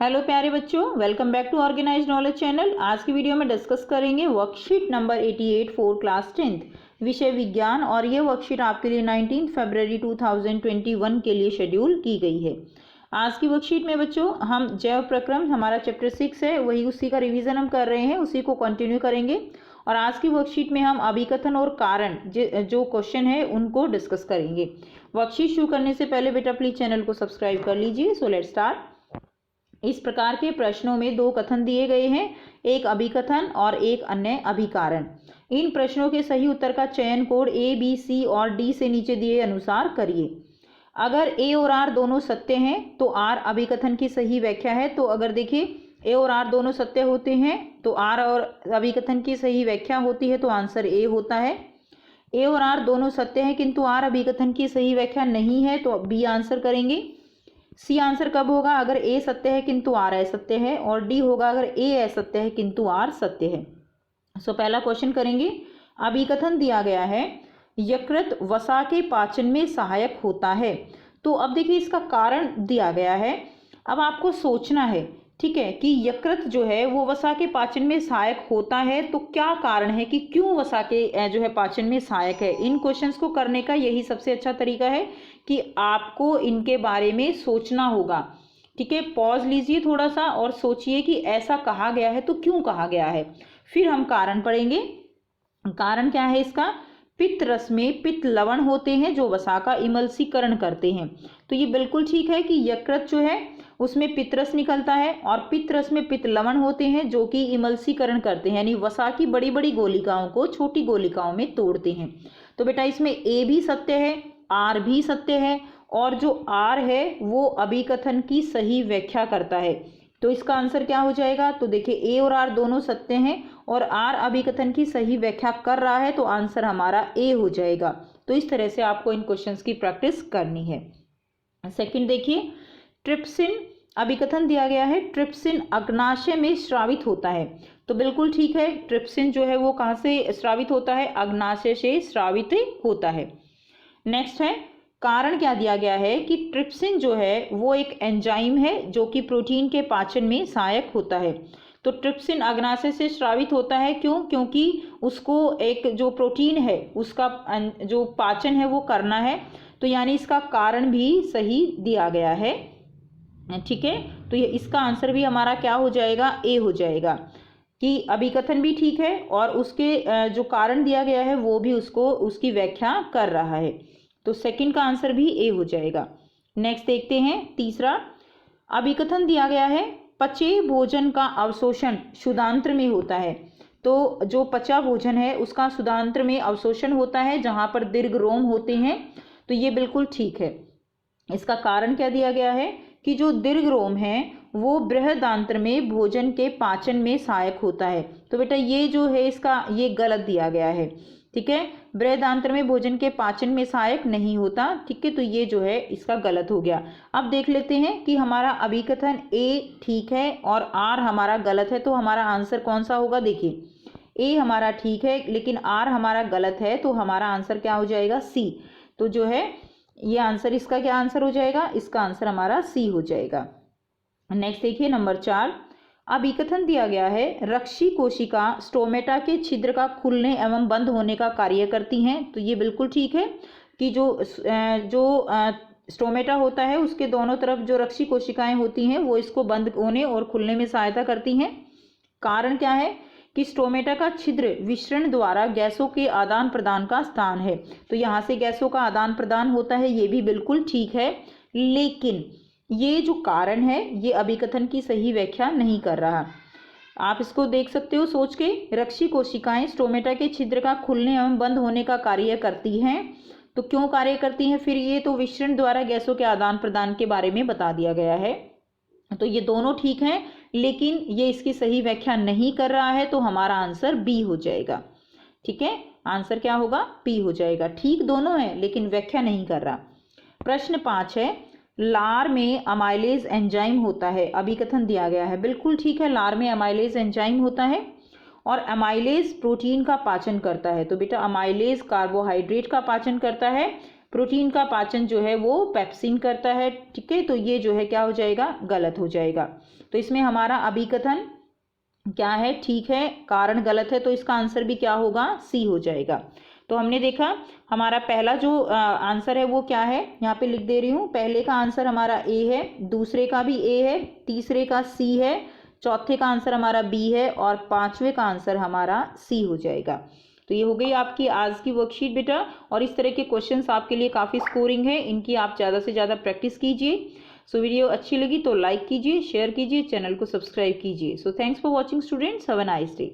Hello प्यारे बच्चों, welcome back to organized knowledge channel. आज की वीडियो में डिस्कस करेंगे worksheet number 88 for class 10th विषय विज्ञान। और ये वर्कशीट आपके लिए 19 फरवरी 2021 के लिए शेड्यूल की गई है। आज की वर्कशीट में बच्चों हम जैव प्रक्रम, हमारा चैप्टर 6 है, वही उसी का रिवीजन हम कर रहे हैं, उसी को कंटिन्यू करेंगे। और आज की वर्कशीट में हम अभिकथन और कारण जो क्वेश्चन है उनको डिस्कस करेंगे। वर्कशीट शुरू करने से पहले बेटा प्लीज चैनल को सब्सक्राइब कर लीजिए। So let's start. इस प्रकार के प्रश्नों में दो कथन दिए गए हैं, एक अभिकथन और एक अन्य अभिकारण। इन प्रश्नों के सही उत्तर का चयन कोड ए, बी, सी और डी से नीचे दिए अनुसार करिए। अगर ए और आर दोनों सत्य हैं तो आर अभिकथन की सही व्याख्या है। तो अगर देखिए ए और आर दोनों सत्य होते हैं तो आर और अभिकथन की सही व्याख्या होती है, तो आंसर ए होता है। ए और आर दोनों सत्य हैं किंतु आर अभिकथन की सही व्याख्या नहीं है, तो बी आंसर करेंगे। सी आंसर कब होगा? अगर ए सत्य है किंतु आर असत्य है। और डी होगा अगर ए असत्य है किंतु आर सत्य है। सो पहला क्वेश्चन करेंगे। अभिकथन दिया गया है यकृत वसा के पाचन में सहायक होता है। तो अब देखिए इसका कारण दिया गया है। अब आपको सोचना है, ठीक है, कि यकृत जो है वो वसा के पाचन में सहायक होता है, तो क्या कारण है कि क्यों वसा के जो है पाचन में सहायक है। इन क्वेश्चंस को करने का यही सबसे अच्छा तरीका है कि आपको इनके बारे में सोचना होगा। ठीक है, पॉज लीजिए थोड़ा सा और सोचिए कि ऐसा कहा गया है तो क्यों कहा गया है। फिर हम कारण पढ़ेंगे। कारण क्या है इसका? पित्त रस में पित्त लवण होते हैं जो वसा का इमल्सीकरण करते हैं। तो ये बिल्कुल ठीक है कि यकृत जो है उसमें पित्तरस निकलता है और पित्तरस में पित्त लवण होते हैं जो कि इमल्सीकरण करते हैं, यानी वसा की बड़ी बड़ी गोलिकाओं को छोटी गोलिकाओं में तोड़ते हैं। तो बेटा इसमें ए भी सत्य है, आर भी सत्य है, और जो आर है वो अभिकथन की सही व्याख्या करता है। तो इसका आंसर क्या हो जाएगा? तो देखिए ए और आर दोनों सत्य हैं और आर अभिकथन की सही व्याख्या कर रहा है, तो आंसर हमारा ए हो जाएगा। तो इस तरह से आपको इन क्वेश्चंस की प्रैक्टिस करनी है। सेकंड देखिए, ट्रिप्सिन अभिकथन दिया गया है, ट्रिप्सिन अग्नाशय में स्रावित होता है। तो बिल्कुल ठीक है, ट्रिप्सिन जो है वो कहाँ से स्रावित होता है? अग्नाशय से स्रावित होता है। नेक्स्ट है, कारण क्या दिया गया है कि ट्रिप्सिन जो है वो एक एंजाइम है जो कि प्रोटीन के पाचन में सहायक होता है। तो ट्रिप्सिन अग्नाशय से स्रावित होता है, क्यों? क्योंकि उसको एक जो प्रोटीन है उसका जो पाचन है वो करना है। तो यानी इसका कारण भी सही दिया गया है। ठीक है, तो ये इसका आंसर भी हमारा क्या हो जाएगा? ए हो जाएगा, कि अभिकथन भी ठीक है और उसके जो कारण दिया गया है वो भी उसको उसकी व्याख्या कर रहा है। तो सेकंड का आंसर भी ए हो जाएगा। नेक्स्ट देखते हैं तीसरा। अभिकथन दिया गया है पचे भोजन का अवशोषण शुदांत्र में होता है। तो जो पचा भोजन है उसका शुदांत्र में अवशोषण होता है जहां पर दीर्घ रोम होते हैं। तो ये बिल्कुल ठीक है। इसका कारण क्या दिया गया है कि जो दीर्घ रोम है वो बृहदांत्र में भोजन के पाचन में सहायक होता है। तो बेटा ये जो है इसका ये गलत दिया गया है। ठीक है, बृहदांत्र में भोजन के पाचन में सहायक नहीं होता। ठीक है, तो ये जो है इसका गलत हो गया। अब देख लेते हैं कि हमारा अभिकथन ए ठीक है और आर हमारा गलत है, तो हमारा आंसर कौन सा होगा? देखिए ए हमारा ठीक है लेकिन आर हमारा गलत है, तो हमारा आंसर क्या हो जाएगा? सी। तो जो है ये आंसर, इसका क्या आंसर हो जाएगा? इसका आंसर हमारा सी हो जाएगा। नेक्स्ट देखिए नंबर 4। अभिकथन दिया गया है रक्षी कोशिका स्टोमेटा के छिद्र का खुलने एवं बंद होने का कार्य करती हैं। तो ये बिल्कुल ठीक है कि जो स्टोमेटा होता है उसके दोनों तरफ जो रक्षी कोशिकाएं होती हैं वो इसको बंद होने और खुलने में सहायता करती हैं। कारण क्या है कि स्टोमेटा का छिद्र विसरण द्वारा गैसों के आदान प्रदान का स्थान है। तो यहाँ से गैसों का आदान प्रदान होता है, ये भी बिल्कुल ठीक है, लेकिन ये जो कारण है ये अभिकथन की सही व्याख्या नहीं कर रहा। आप इसको देख सकते हो सोच के। रक्षी कोशिकाएं स्टोमेटा के छिद्र का खुलने एवं बंद होने का कार्य करती हैं। तो क्यों कार्य करती हैं फिर ये? तो विसरण द्वारा गैसों के आदान प्रदान के बारे में बता दिया गया है। तो ये दोनों ठीक हैं लेकिन ये इसकी सही व्याख्या नहीं कर रहा है, तो हमारा आंसर बी हो जाएगा। ठीक है, आंसर क्या होगा? बी हो जाएगा। ठीक दोनों है लेकिन व्याख्या नहीं कर रहा। प्रश्न 5 है, लार में अमाइलेज एंजाइम होता है। अभिकथन दिया गया है, बिल्कुल ठीक है, लार में अमाइलेज एंजाइम होता है और अमाइलेज प्रोटीन का पाचन करता है। तो बेटा अमाइलेज कार्बोहाइड्रेट का पाचन करता है, प्रोटीन का पाचन जो है वो पेप्सिन करता है, ठीक है। तो ये जो है क्या हो जाएगा, गलत हो जाएगा। तो इसमें हमारा अभिकथन क्या है, ठीक है, कारण गलत है, तो इसका आंसर भी क्या होगा, सी हो जाएगा। तो हमने देखा हमारा पहला जो आंसर है वो क्या है, यहाँ पे लिख दे रही हूँ। पहले का आंसर हमारा ए है, दूसरे का भी ए है, तीसरे का सी है, चौथे का आंसर हमारा बी है और पांचवे का आंसर हमारा सी हो जाएगा। तो ये हो गई आपकी आज की वर्कशीट बेटा। और इस तरह के क्वेश्चंस आपके लिए काफ़ी स्कोरिंग है, इनकी आप ज़्यादा से ज़्यादा प्रैक्टिस कीजिए। सो वीडियो अच्छी लगी तो लाइक कीजिए, शेयर कीजिए, चैनल को सब्सक्राइब कीजिए। So thanks for watching students, have a nice day.